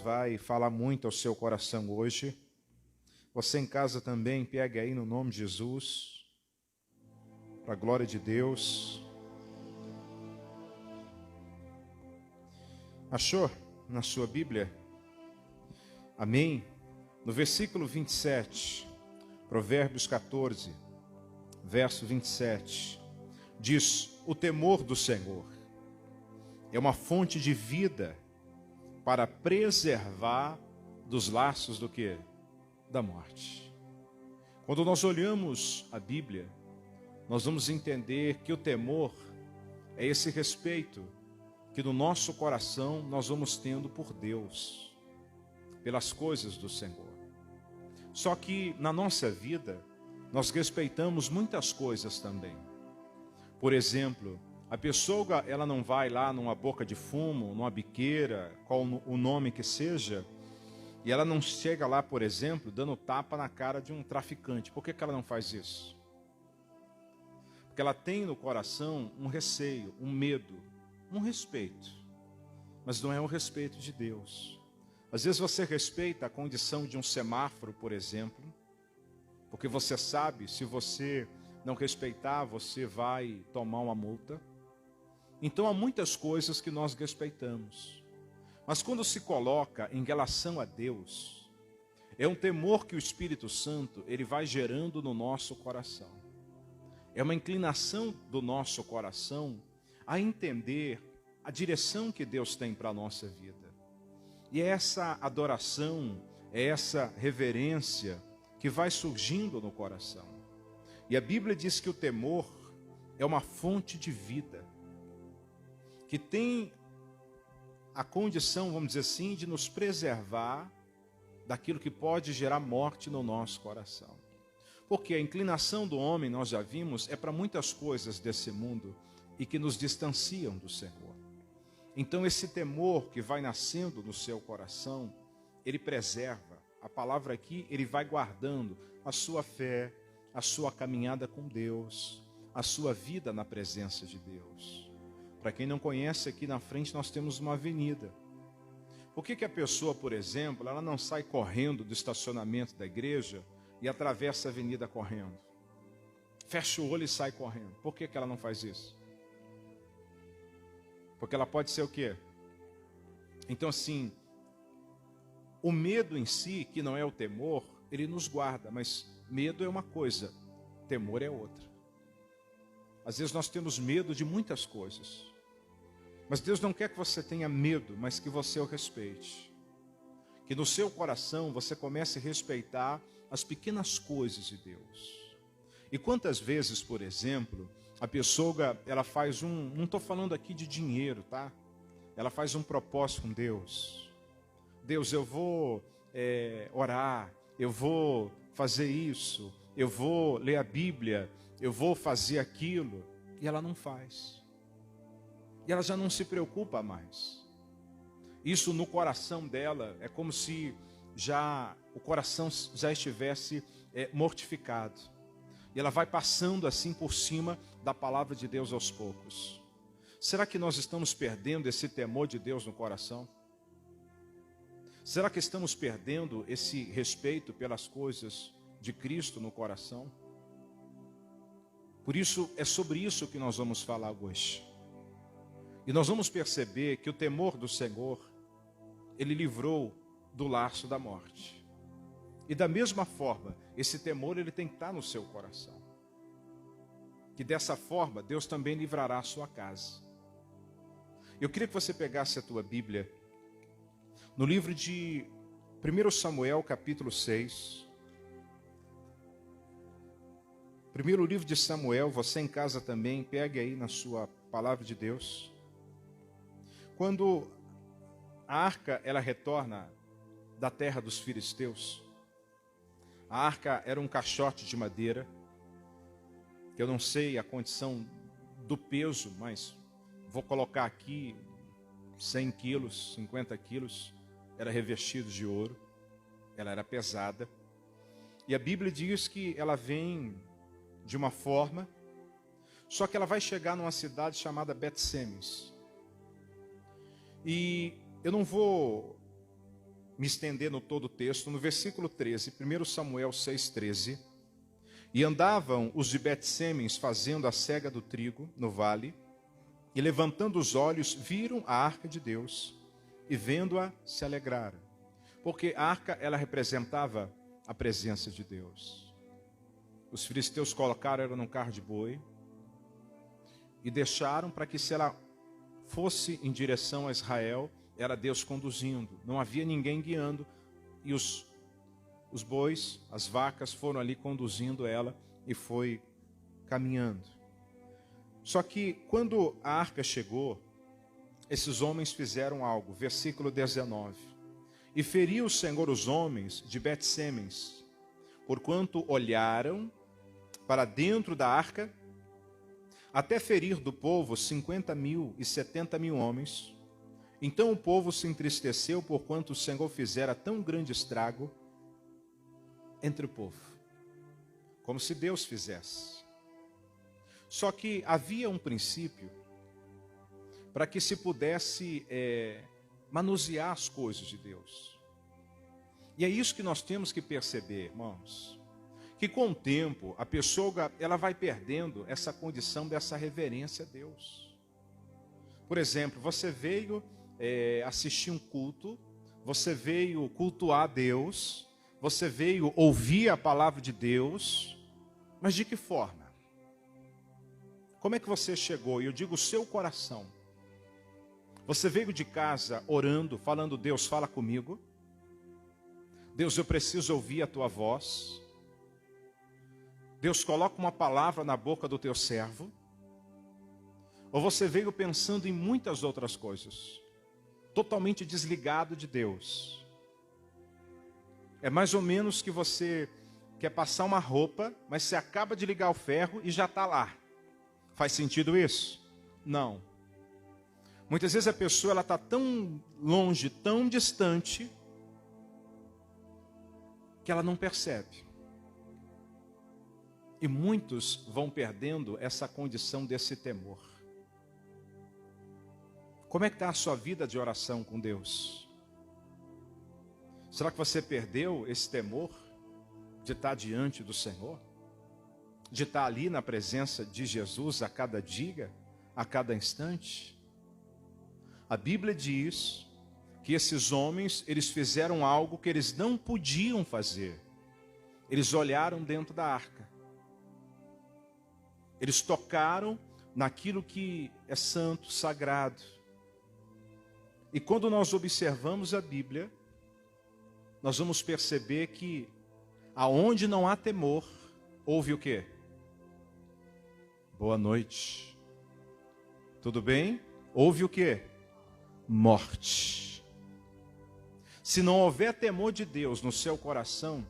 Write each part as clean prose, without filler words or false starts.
vai falar muito ao seu coração hoje. Você em casa também, pegue aí no nome de Jesus, para a glória de Deus. Achou na sua Bíblia? Amém? No versículo 27, Provérbios 14, verso 27, diz: o temor do Senhor é uma fonte de vida para preservar dos laços do quê? Da morte. Quando nós olhamos a Bíblia, nós vamos entender que o temor é esse respeito que no nosso coração nós vamos tendo por Deus, pelas coisas do Senhor. Só que na nossa vida, nós respeitamos muitas coisas também. Por exemplo, a pessoa, ela não vai lá numa boca de fumo, numa biqueira, qual o nome que seja, e ela não chega lá, por exemplo, dando tapa na cara de um traficante. Por que ela não faz isso? Porque ela tem no coração um receio, um medo, um respeito. Mas não é o respeito de Deus. Às vezes você respeita a condição de um semáforo, por exemplo, porque você sabe, se você não respeitar, você vai tomar uma multa. Então há muitas coisas que nós respeitamos. Mas quando se coloca em relação a Deus, é um temor que o Espírito Santo ele vai gerando no nosso coração. É uma inclinação do nosso coração a entender a direção que Deus tem para a nossa vida. E é essa adoração, é essa reverência que vai surgindo no coração. E a Bíblia diz que o temor é uma fonte de vida, que tem a condição, vamos dizer assim, de nos preservar daquilo que pode gerar morte no nosso coração. Porque a inclinação do homem, nós já vimos, é para muitas coisas desse mundo e que nos distanciam do Senhor. Então esse temor que vai nascendo no seu coração, ele preserva. A palavra aqui, ele vai guardando a sua fé, a sua caminhada com Deus, a sua vida na presença de Deus. Para quem não conhece, aqui na frente nós temos uma avenida. Por que a pessoa, por exemplo, ela não sai correndo do estacionamento da igreja e atravessa a avenida correndo? Fecha o olho e sai correndo. Por que ela não faz isso? Porque ela pode ser o quê? Então assim, o medo em si, que não é o temor, ele nos guarda, mas medo é uma coisa, temor é outra. Às vezes nós temos medo de muitas coisas, mas Deus não quer que você tenha medo, mas que você o respeite. Que no seu coração você comece a respeitar as pequenas coisas de Deus. E quantas vezes, por exemplo, a pessoa, ela faz não estou falando aqui de dinheiro, tá? Ela faz um propósito com Deus. Deus, eu vou orar, eu vou fazer isso, eu vou ler a Bíblia, eu vou fazer aquilo. E ela não faz. E ela já não se preocupa mais. Isso no coração dela é como se o coração já estivesse mortificado. E ela vai passando assim por cima da palavra de Deus aos poucos. Será que nós estamos perdendo esse temor de Deus no coração? Será que estamos perdendo esse respeito pelas coisas de Cristo no coração? Por isso, é sobre isso que nós vamos falar hoje. E nós vamos perceber que o temor do Senhor, ele livrou do laço da morte. E da mesma forma, esse temor ele tem que estar no seu coração. Que dessa forma, Deus também livrará a sua casa. Eu queria que você pegasse a tua Bíblia, no livro de 1 Samuel, capítulo 6. Primeiro livro de Samuel, você em casa também, pegue aí na sua palavra de Deus. Quando a arca, ela retorna da terra dos filisteus, a arca era um caixote de madeira, que eu não sei a condição do peso, mas vou colocar aqui 100 quilos, 50 quilos, era revestido de ouro, ela era pesada. E a Bíblia diz que ela vem de uma forma, só que ela vai chegar numa cidade chamada Bet-Semes. E eu não vou me estender no todo o texto, no versículo 13, 1 Samuel 6,13. E andavam os de Bet-Semens fazendo a cega do trigo no vale, e levantando os olhos, viram a arca de Deus, e vendo-a, se alegraram. Porque a arca, ela representava a presença de Deus. Os filisteus colocaram ela num carro de boi, e deixaram para que, se ela fosse em direção a Israel, era Deus conduzindo, não havia ninguém guiando, e os bois, as vacas foram ali conduzindo ela e foi caminhando. Só que quando a arca chegou, esses homens fizeram algo, versículo 19. E feriu o Senhor os homens de Bet-Semens, porquanto olharam para dentro da arca, até ferir do povo 50.000 e 70.000 homens. Então o povo se entristeceu, porquanto o Senhor fizera tão grande estrago entre o povo, como se Deus fizesse. Só que havia um princípio para que se pudesse manusear as coisas de Deus. E é isso que nós temos que perceber, irmãos, que com o tempo a pessoa ela vai perdendo essa condição dessa reverência a Deus. Por exemplo, você veio assistir um culto, você veio cultuar a Deus, você veio ouvir a palavra de Deus, mas de que forma? Como é que você chegou? E eu digo o seu coração. Você veio de casa orando, falando: Deus, fala comigo. Deus, eu preciso ouvir a tua voz. Deus, coloca uma palavra na boca do teu servo. Ou você veio pensando em muitas outras coisas, totalmente desligado de Deus? É mais ou menos que você quer passar uma roupa, mas você acaba de ligar o ferro e já está lá. Faz sentido isso? Não. Muitas vezes a pessoa está tão longe, tão distante, que ela não percebe. E muitos vão perdendo essa condição desse temor. Como é que está a sua vida de oração com Deus? Será que você perdeu esse temor de estar diante do Senhor? De estar ali na presença de Jesus a cada dia, a cada instante? A Bíblia diz que esses homens, eles fizeram algo que eles não podiam fazer. Eles olharam dentro da arca. Eles tocaram naquilo que é santo, sagrado. E quando nós observamos a Bíblia, nós vamos perceber que aonde não há temor, houve o quê? Boa noite. Tudo bem? Houve o quê? Morte. Se não houver temor de Deus no seu coração,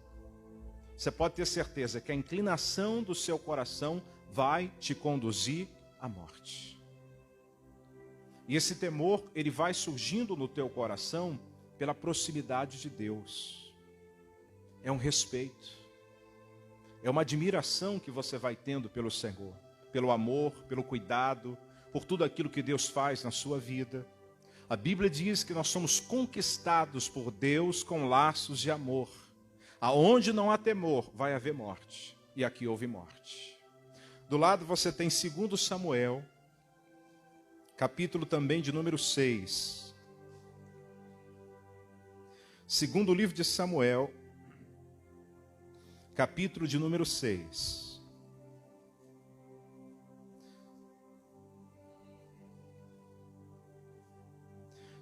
você pode ter certeza que a inclinação do seu coração vai te conduzir à morte. E esse temor, ele vai surgindo no teu coração pela proximidade de Deus. É um respeito. É uma admiração que você vai tendo pelo Senhor, pelo amor, pelo cuidado, por tudo aquilo que Deus faz na sua vida. A Bíblia diz que nós somos conquistados por Deus com laços de amor. Aonde não há temor, vai haver morte. E aqui houve morte. Do lado você tem 2 Samuel, capítulo também de número 6. Segundo livro de Samuel, capítulo de número 6.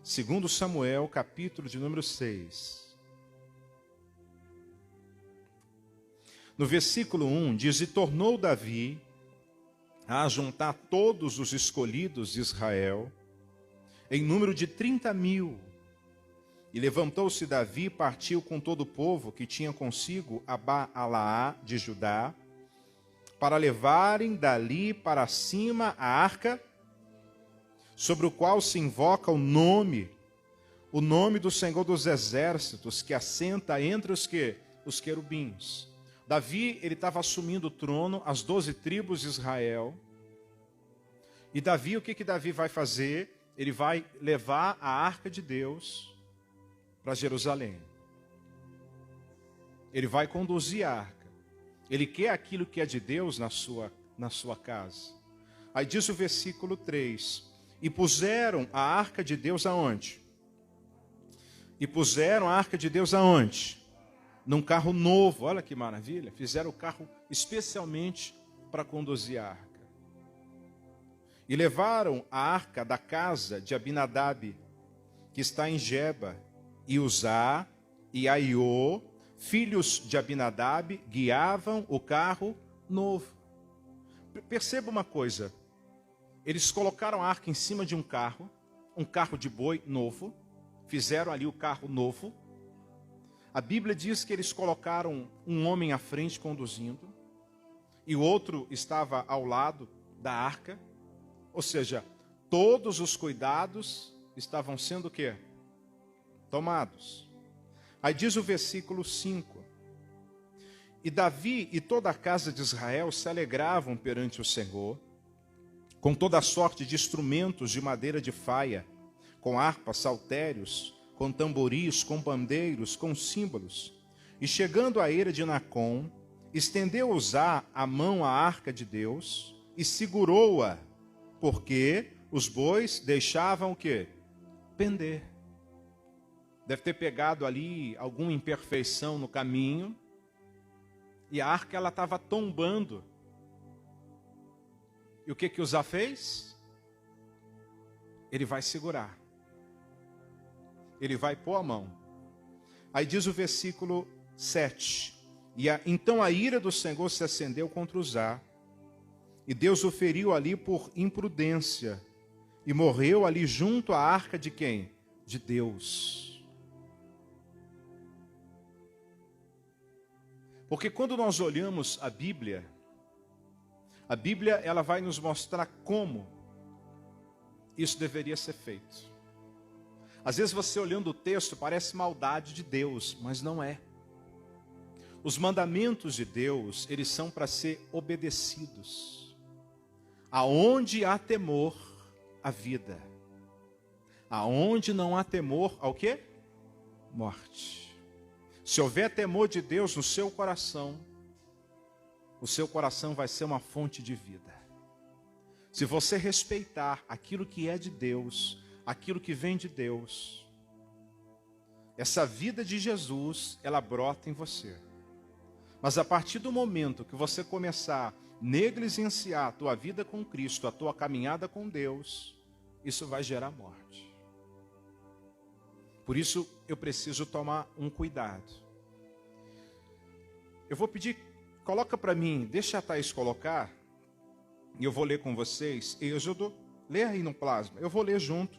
Segundo Samuel, capítulo de número 6. No versículo 1 diz: E tornou Davi a juntar todos os escolhidos de Israel, em número de 30.000. E levantou-se Davi e partiu com todo o povo que tinha consigo a Baalaá de Judá, para levarem dali para cima a arca, sobre o qual se invoca o nome do Senhor dos Exércitos, que assenta entre os querubins. Davi, ele estava assumindo o trono, as 12 tribos de Israel. E Davi, o que Davi vai fazer? Ele vai levar a arca de Deus para Jerusalém. Ele vai conduzir a arca. Ele quer aquilo que é de Deus na sua casa. Aí diz o versículo 3: e puseram a arca de Deus aonde? E puseram a arca de Deus aonde? Num carro novo. Olha que maravilha. Fizeram o carro especialmente para conduzir a arca. E levaram a arca da casa de Abinadab, que está em Geba, e Uzá e Aiô, filhos de Abinadab, guiavam o carro novo. Perceba uma coisa. Eles colocaram a arca em cima de um carro de boi novo, fizeram ali o carro novo. A Bíblia diz que eles colocaram um homem à frente conduzindo, e o outro estava ao lado da arca. Ou seja, todos os cuidados estavam sendo o quê? Tomados. Aí diz o versículo 5: e Davi e toda a casa de Israel se alegravam perante o Senhor, com toda a sorte de instrumentos de madeira de faia, com harpas, saltérios, com tamboris, com pandeiros, com símbolos. E chegando à eira de Nacon, estendeu Uzá a mão à arca de Deus e segurou-a, porque os bois deixavam o quê? Pender. Deve ter pegado ali alguma imperfeição no caminho, e a arca ela estava tombando. E o que Uzá fez? Ele vai segurar. Ele vai pôr a mão. Aí diz o versículo 7. Então a ira do Senhor se acendeu contra Uzá, e Deus o feriu ali por imprudência, e morreu ali junto à arca de quem? De Deus. Porque quando nós olhamos a Bíblia ela vai nos mostrar como isso deveria ser feito. Às vezes você olhando o texto parece maldade de Deus, mas não é. Os mandamentos de Deus, eles são para ser obedecidos. Aonde há temor, há vida. Aonde não há temor, há o quê? Morte. Se houver temor de Deus no seu coração, o seu coração vai ser uma fonte de vida. Se você respeitar aquilo que é de Deus, aquilo que vem de Deus, essa vida de Jesus, ela brota em você. Mas a partir do momento que você começar a negligenciar a tua vida com Cristo, a tua caminhada com Deus, isso vai gerar morte. Por isso eu preciso tomar um cuidado. Eu vou pedir, coloca para mim, deixa a Thaís colocar, e eu vou ler com vocês, Êxodo, lê aí no plasma, eu vou ler junto.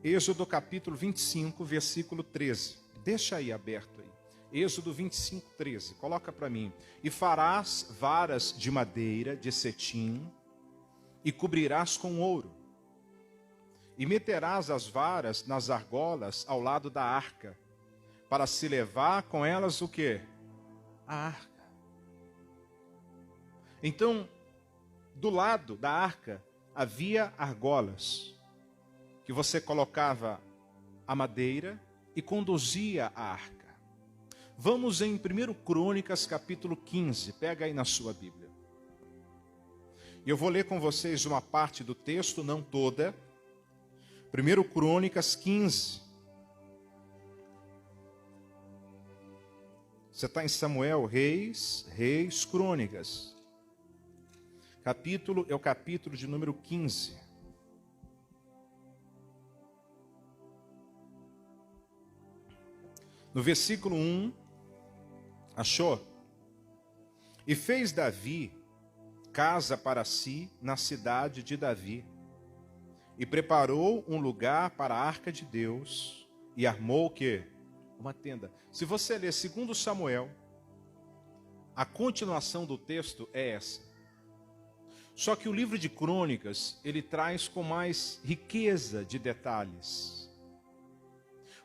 Êxodo capítulo 25, versículo 13. Deixa aí aberto aí. Êxodo 25, 13. Coloca para mim. E farás varas de madeira de cetim, e cobrirás com ouro. E meterás as varas nas argolas ao lado da arca, para se levar com elas o quê? A arca. Então, do lado da arca havia argolas, que você colocava a madeira e conduzia a arca. Vamos em 1 Crônicas capítulo 15, pega aí na sua Bíblia. E eu vou ler com vocês uma parte do texto, não toda. 1 Crônicas 15. Você está em Samuel, Reis, Crônicas. É o capítulo de número 15. No versículo 1, achou? E fez Davi casa para si na cidade de Davi, e preparou um lugar para a arca de Deus, e armou o quê? Uma tenda. Se você ler 2 Samuel, a continuação do texto é essa. Só que o livro de Crônicas, ele traz com mais riqueza de detalhes.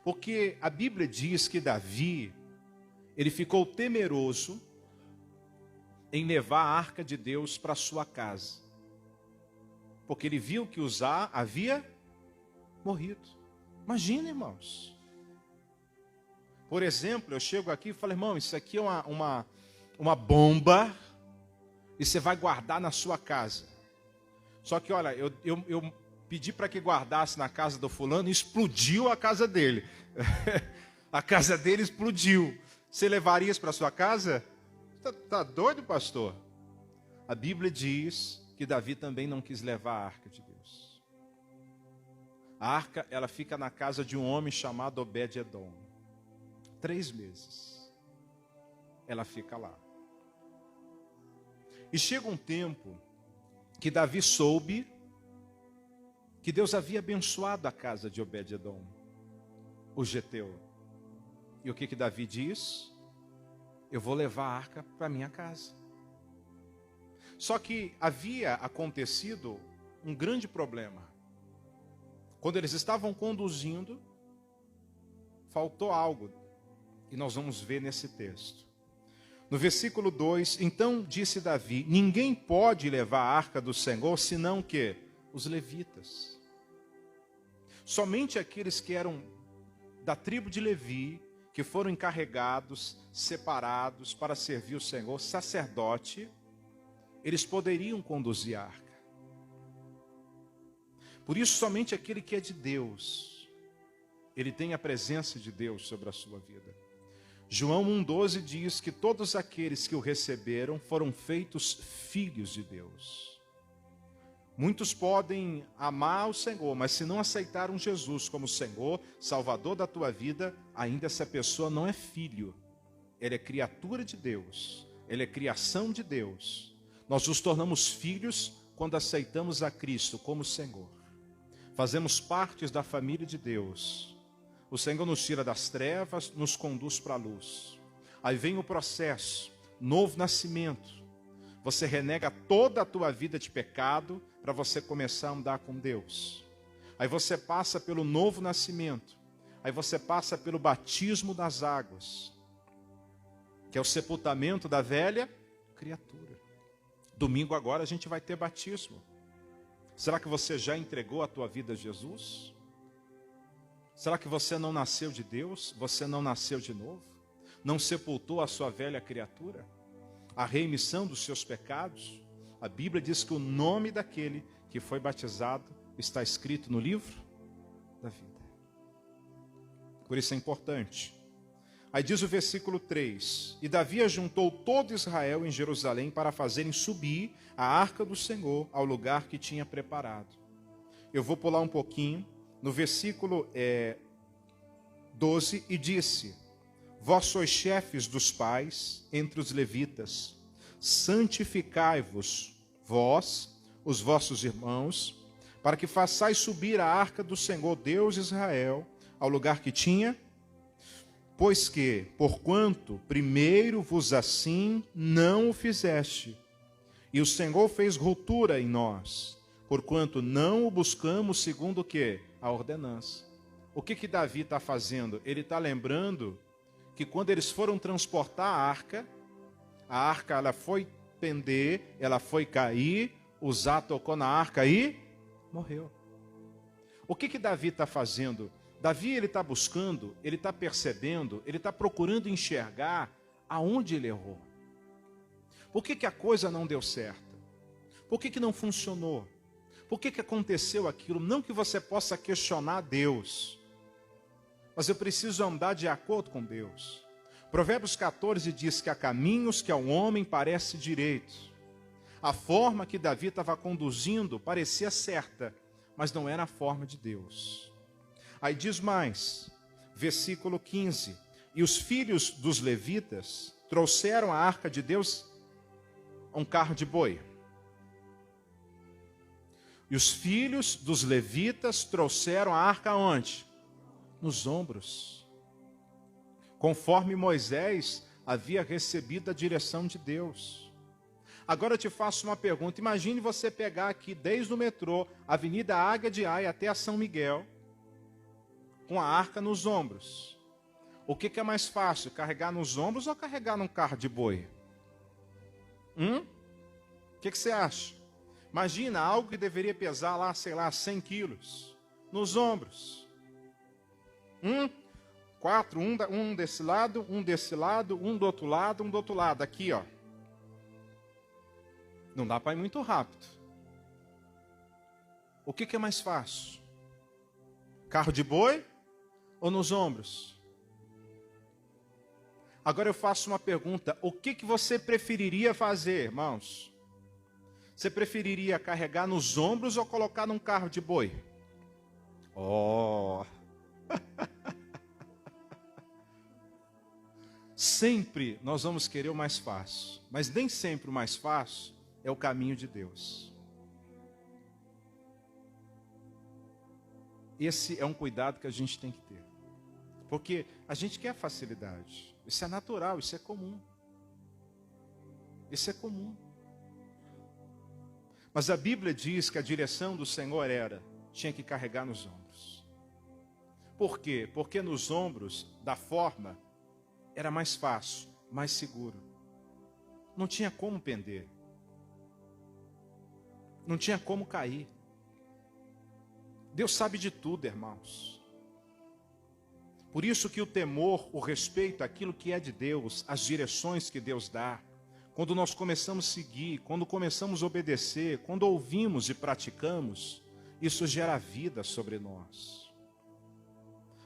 Porque a Bíblia diz que Davi, ele ficou temeroso em levar a arca de Deus para sua casa. Porque ele viu que Uzá havia morrido. Imagina, irmãos. Por exemplo, eu chego aqui e falo, irmão, isso aqui é uma bomba e você vai guardar na sua casa. Só que, olha, eu pedi para que guardasse na casa do fulano e explodiu a casa dele. A casa dele explodiu. Você levaria isso para sua casa? Tá doido, pastor? A Bíblia diz que Davi também não quis levar a arca de Deus. A arca, ela fica na casa de um homem chamado Obed-edom. 3 meses. Ela fica lá. E chega um tempo que Davi soube que Deus havia abençoado a casa de Obed-edom, o geteu. E o que Davi diz? Eu vou levar a arca para minha casa. Só que havia acontecido um grande problema. Quando eles estavam conduzindo, faltou algo. E nós vamos ver nesse texto. No versículo 2, então disse Davi, ninguém pode levar a arca do Senhor, senão que os levitas. Somente aqueles que eram da tribo de Levi, que foram encarregados, separados para servir o Senhor, sacerdote, eles poderiam conduzir a arca. Por isso, somente aquele que é de Deus, ele tem a presença de Deus sobre a sua vida. João 1,12 diz que todos aqueles que o receberam foram feitos filhos de Deus. Muitos podem amar o Senhor, mas se não aceitaram Jesus como Senhor, Salvador da tua vida, ainda essa pessoa não é filho. Ele é criatura de Deus, ele é criação de Deus. Nós nos tornamos filhos quando aceitamos a Cristo como Senhor. Fazemos parte da família de Deus. O Senhor nos tira das trevas, nos conduz para a luz. Aí vem o processo, novo nascimento. Você renega toda a tua vida de pecado para você começar a andar com Deus. Aí você passa pelo novo nascimento. Aí você passa pelo batismo das águas, que é o sepultamento da velha criatura. Domingo agora a gente vai ter batismo. Será que você já entregou a tua vida a Jesus? Será que você não nasceu de Deus? Você não nasceu de novo? Não sepultou a sua velha criatura? A remissão dos seus pecados? A Bíblia diz que o nome daquele que foi batizado está escrito no livro da vida. Por isso é importante. Aí diz o versículo 3: E Davi ajuntou todo Israel em Jerusalém para fazerem subir a arca do Senhor ao lugar que tinha preparado. Eu vou pular um pouquinho. No versículo 12, e disse: Vós sois chefes dos pais entre os levitas, santificai-vos, vós, os vossos irmãos, para que façais subir a arca do Senhor Deus de Israel ao lugar que tinha, pois que, porquanto primeiro vos assim não o fizeste, e o Senhor fez ruptura em nós, porquanto não o buscamos segundo o que? A ordenança. O que Davi está fazendo? Ele está lembrando que quando eles foram transportar a arca ela foi pender, ela foi cair, Uzá tocou na arca e morreu. O que Davi está fazendo? Davi ele está buscando, ele está percebendo, ele está procurando enxergar aonde ele errou. Por que a coisa não deu certo? Por que não funcionou? Por que aconteceu aquilo? Não que você possa questionar Deus, mas eu preciso andar de acordo com Deus. Provérbios 14 diz que há caminhos que ao homem parece direito. A forma que Davi estava conduzindo parecia certa, mas não era a forma de Deus. Aí diz mais, versículo 15: E os filhos dos levitas trouxeram a arca de Deus a um carro de boi. E os filhos dos levitas trouxeram a arca onde? Nos ombros. Conforme Moisés havia recebido a direção de Deus. Agora eu te faço uma pergunta. Imagine você pegar aqui desde o metrô, Avenida Águia de Aia até a São Miguel, com a arca nos ombros. O que é mais fácil, carregar nos ombros ou carregar num carro de boi? O que você acha? Imagina algo que deveria pesar lá, 100 quilos, nos ombros. 4, um desse lado, um desse lado, um do outro lado, um do outro lado. Aqui, ó. Não dá para ir muito rápido. O que é mais fácil? Carro de boi ou nos ombros? Agora eu faço uma pergunta. O que você preferiria fazer, irmãos? Você preferiria carregar nos ombros ou colocar num carro de boi? Oh! Sempre nós vamos querer o mais fácil, mas nem sempre o mais fácil é o caminho de Deus. Esse é um cuidado que a gente tem que ter, porque a gente quer facilidade. Isso é natural, isso é comum. Isso é comum. Mas a Bíblia diz que a direção do Senhor tinha que carregar nos ombros. Por quê? Porque nos ombros, da forma, era mais fácil, mais seguro. Não tinha como pender. Não tinha como cair. Deus sabe de tudo, irmãos. Por isso que o temor, o respeito àquilo que é de Deus, as direções que Deus dá, quando nós começamos a seguir, quando começamos a obedecer, quando ouvimos e praticamos, isso gera vida sobre nós.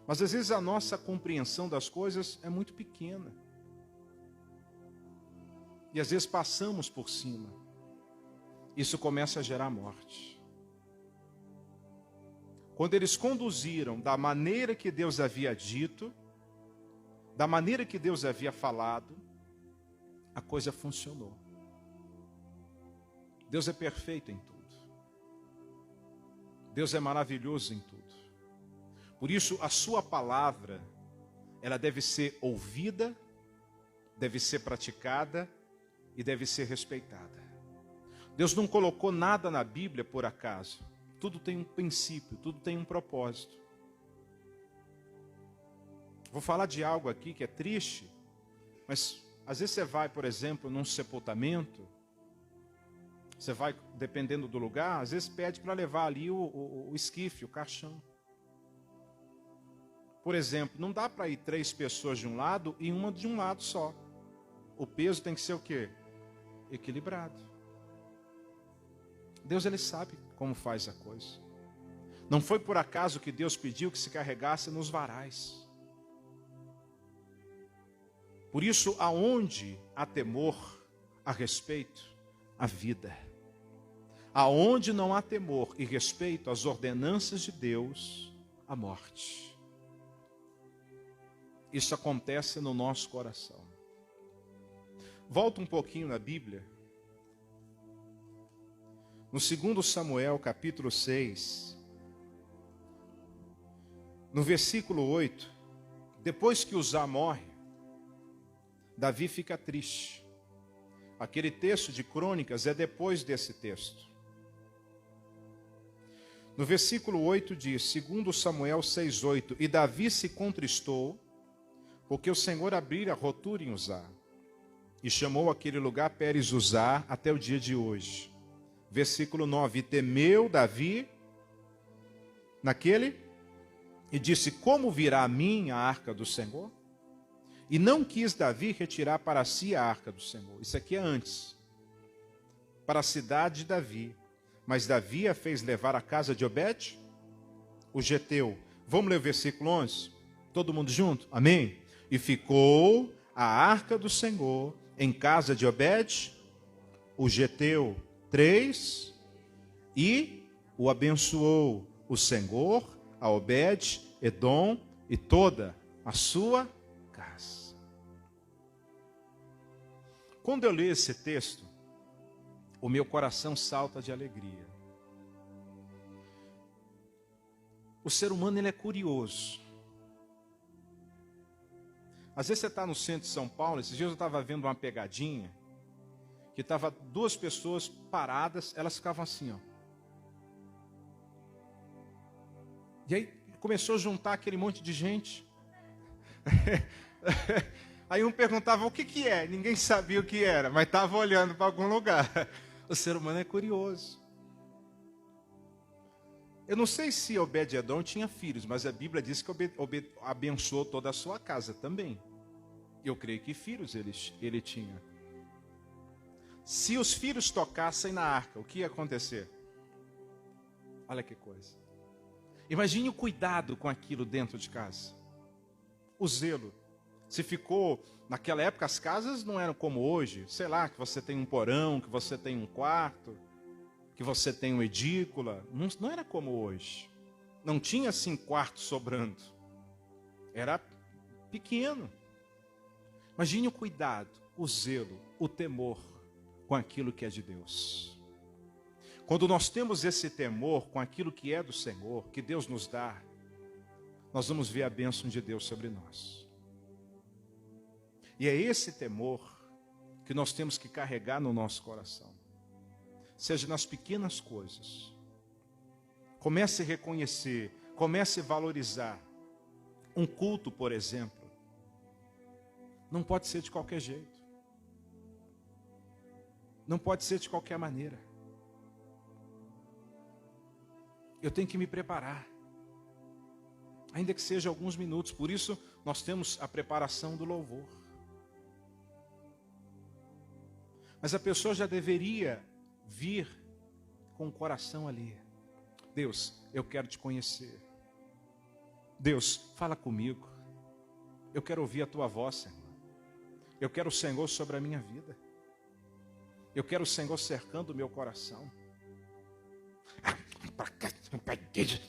Mas às vezes a nossa compreensão das coisas é muito pequena. E às vezes passamos por cima. Isso começa a gerar morte. Quando eles conduziram da maneira que Deus havia dito, da maneira que Deus havia falado, a coisa funcionou. Deus é perfeito em tudo. Deus é maravilhoso em tudo. Por isso, a sua palavra, ela deve ser ouvida, deve ser praticada e deve ser respeitada. Deus não colocou nada na Bíblia por acaso. Tudo tem um princípio, tudo tem um propósito. Vou falar de algo aqui que é triste, mas às vezes você vai, por exemplo, num sepultamento, você vai, dependendo do lugar, às vezes pede para levar ali o esquife, o caixão. Por exemplo, não dá para ir 3 pessoas de um lado e uma de um lado só. O peso tem que ser o quê? Equilibrado. Deus, ele sabe como faz a coisa. Não foi por acaso que Deus pediu que se carregasse nos varais. Por isso, aonde há temor, há respeito, há vida. Aonde não há temor e respeito às ordenanças de Deus, há morte. Isso acontece no nosso coração. Volta um pouquinho na Bíblia. No 2 Samuel, capítulo 6, no versículo 8, depois que Uzá morre, Davi fica triste. Aquele texto de Crônicas é depois desse texto. No versículo 8 diz, 2 Samuel 6:8, e Davi se contristou, porque o Senhor abrira a rotura em Uzá, e chamou aquele lugar Pérez Uzá até o dia de hoje. Versículo 9, e temeu Davi naquele, e disse, como virá a mim a arca do Senhor? E não quis Davi retirar para si a arca do Senhor. Isso aqui é antes. Para a cidade de Davi. Mas Davi a fez levar à casa de Obed, o geteu. Vamos ler o versículo 11? Todo mundo junto? Amém? E ficou a arca do Senhor em casa de Obed, o geteu 3, e o abençoou o Senhor a Obed, Edom e toda a sua casa. Quando eu leio esse texto, o meu coração salta de alegria. O ser humano, ele é curioso. Às vezes você está no centro de São Paulo, esses dias eu estava vendo uma pegadinha, que estava 2 pessoas paradas, elas ficavam assim, ó. E aí começou a juntar aquele monte de gente. Aí um perguntava o que é, ninguém sabia o que era, mas estava olhando para algum lugar. O ser humano é curioso. Eu não sei se Obed-Edom tinha filhos, mas a Bíblia diz que abençoou toda a sua casa também. Eu creio que filhos ele tinha. Se os filhos tocassem na arca, o que ia acontecer? Olha que coisa. Imagine o cuidado com aquilo dentro de casa. O zelo. Se ficou, naquela época as casas não eram como hoje. Sei lá, que você tem um porão, que você tem um quarto, que você tem uma edícula. Não era como hoje. Não tinha assim quartos sobrando. Era pequeno. Imagine o cuidado, o zelo, o temor com aquilo que é de Deus. Quando nós temos esse temor com aquilo que é do Senhor, que Deus nos dá, nós vamos ver a bênção de Deus sobre nós. E é esse temor que nós temos que carregar no nosso coração. Seja nas pequenas coisas. Comece a reconhecer, comece a valorizar. Um culto, por exemplo, não pode ser de qualquer jeito. Não pode ser de qualquer maneira. Eu tenho que me preparar. Ainda que seja alguns minutos. Por isso, nós temos a preparação do louvor. Mas a pessoa já deveria vir com o coração ali. Deus, eu quero te conhecer. Deus, fala comigo. Eu quero ouvir a tua voz, Senhor. Eu quero o Senhor sobre a minha vida. Eu quero o Senhor cercando o meu coração.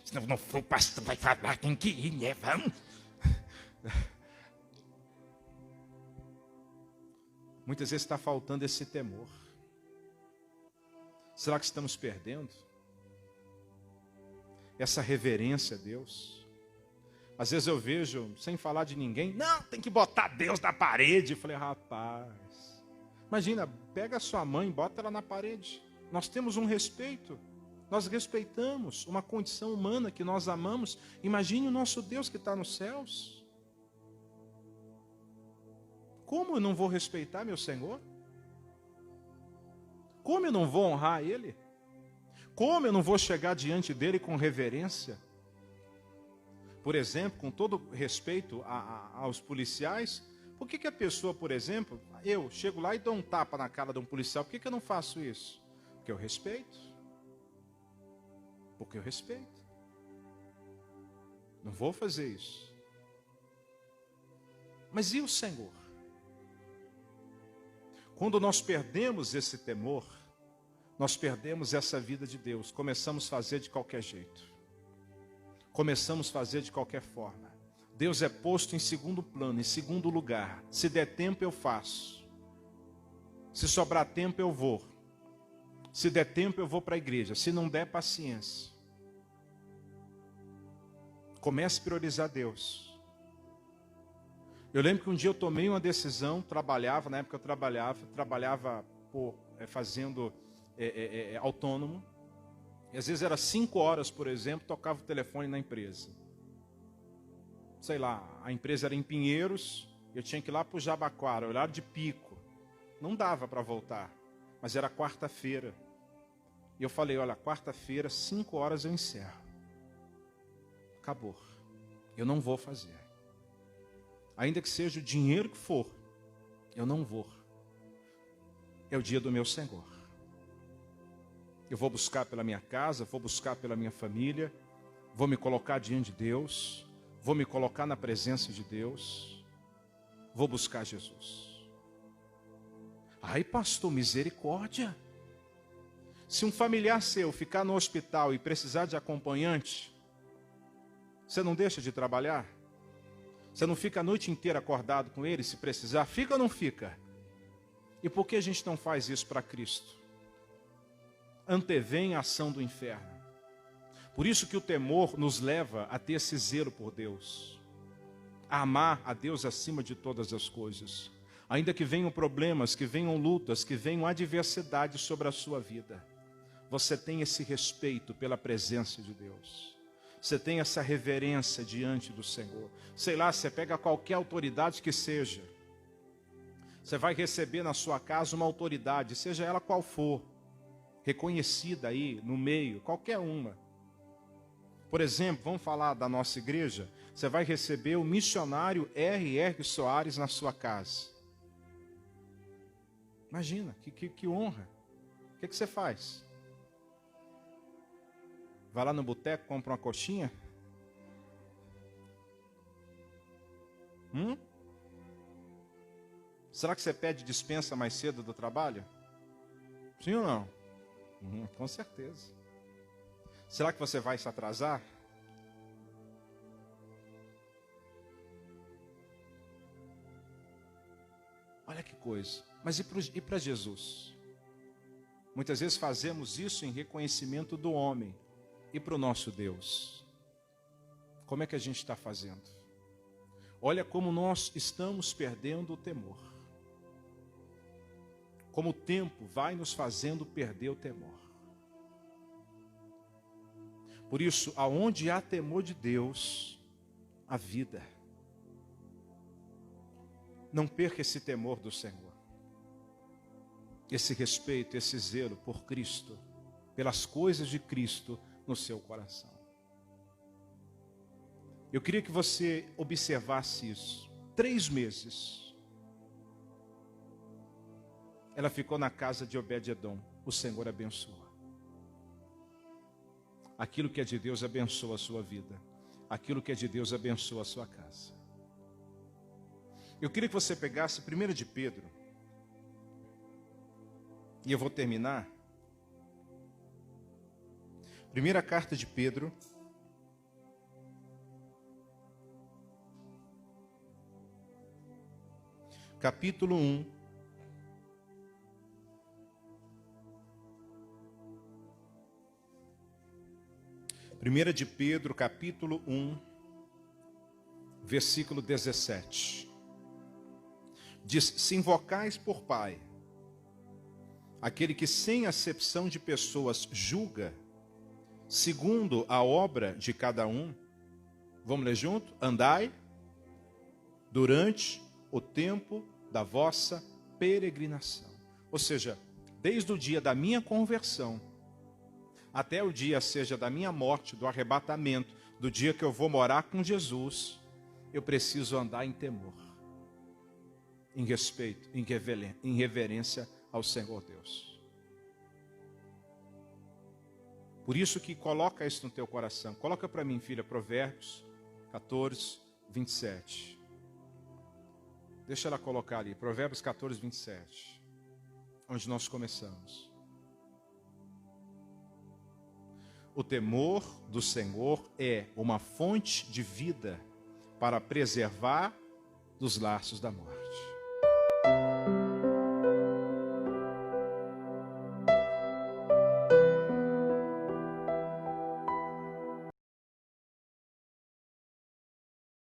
Se não for o pastor, vai falar quem que ir, né? Vamos. Muitas vezes está faltando esse temor. Será que estamos perdendo essa reverência a Deus? Às vezes eu vejo, sem falar de ninguém, não, tem que botar Deus na parede. Eu falei, rapaz, imagina, pega a sua mãe, bota ela na parede. Nós temos um respeito, nós respeitamos uma condição humana que nós amamos. Imagine o nosso Deus que está nos céus. Como eu não vou respeitar meu Senhor? Como eu não vou honrar Ele? Como eu não vou chegar diante dEle com reverência? Por exemplo, com todo respeito aos policiais, por que a pessoa, por exemplo, eu chego lá e dou um tapa na cara de um policial, por que eu não faço isso? Porque eu respeito. Porque eu respeito. Não vou fazer isso. Mas e o Senhor? Quando nós perdemos esse temor, nós perdemos essa vida de Deus. Começamos a fazer de qualquer jeito. Começamos a fazer de qualquer forma. Deus é posto em segundo plano, em segundo lugar. Se der tempo, eu faço. Se sobrar tempo, eu vou. Se der tempo, eu vou para a igreja. Se não der, paciência. Comece a priorizar Deus. Eu lembro que um dia eu tomei uma decisão, na época eu trabalhava fazendo autônomo. E às vezes era 5 horas, por exemplo, tocava o telefone na empresa. Sei lá, a empresa era em Pinheiros, eu tinha que ir lá para o Jabaquara, horário de pico. Não dava para voltar, mas era quarta-feira. E eu falei, olha, quarta-feira, 5 horas eu encerro. Acabou. Eu não vou fazer. Ainda que seja o dinheiro que for, eu não vou. É o dia do meu Senhor. Eu vou buscar pela minha casa, vou buscar pela minha família, vou me colocar diante de Deus, vou me colocar na presença de Deus, vou buscar Jesus. Ai, pastor, misericórdia. Se um familiar seu ficar no hospital e precisar de acompanhante, você não deixa de trabalhar? Você não fica a noite inteira acordado com ele, se precisar? Fica ou não fica? E por que a gente não faz isso para Cristo? Antevém a ação do inferno. Por isso que o temor nos leva a ter esse zelo por Deus. A amar a Deus acima de todas as coisas. Ainda que venham problemas, que venham lutas, que venham adversidades sobre a sua vida. Você tem esse respeito pela presença de Deus. Você tem essa reverência diante do Senhor. Sei lá, você pega qualquer autoridade que seja. Você vai receber na sua casa uma autoridade, seja ela qual for, reconhecida aí no meio, qualquer uma. Por exemplo, vamos falar da nossa igreja. Você vai receber o missionário R.R. Soares na sua casa. Imagina, que honra. O que você faz? Vai lá no boteco, compra uma coxinha? Será que você pede dispensa mais cedo do trabalho? Sim ou não? Com certeza. Será que você vai se atrasar? Olha que coisa. Mas e para Jesus? Muitas vezes fazemos isso em reconhecimento do homem. E para o nosso Deus? Como é que a gente está fazendo? Olha como nós estamos perdendo o temor. Como o tempo vai nos fazendo perder o temor. Por isso, aonde há temor de Deus, há vida. Não perca esse temor do Senhor. Esse respeito, esse zelo por Cristo, pelas coisas de Cristo no seu coração. Eu queria que você observasse isso. 3 meses. Ela ficou na casa de Obed-edom. O Senhor abençoa. Aquilo que é de Deus abençoa a sua vida. Aquilo que é de Deus abençoa a sua casa. Eu queria que você pegasse 1 de Pedro. E eu vou terminar. Primeira carta de Pedro. Capítulo 1. Primeira de Pedro, capítulo 1, versículo 17. Diz: se invocais por Pai, aquele que sem acepção de pessoas julga, segundo a obra de cada um, vamos ler junto? Andai durante o tempo da vossa peregrinação. Ou seja, desde o dia da minha conversão, até o dia seja da minha morte, do arrebatamento, do dia que eu vou morar com Jesus, eu preciso andar em temor, em respeito, em reverência ao Senhor Deus. Por isso que coloca isso no teu coração. Coloca para mim, filha, Provérbios 14, 27. Deixa ela colocar ali, Provérbios 14, 27. Onde nós começamos. O temor do Senhor é uma fonte de vida para preservar dos laços da morte.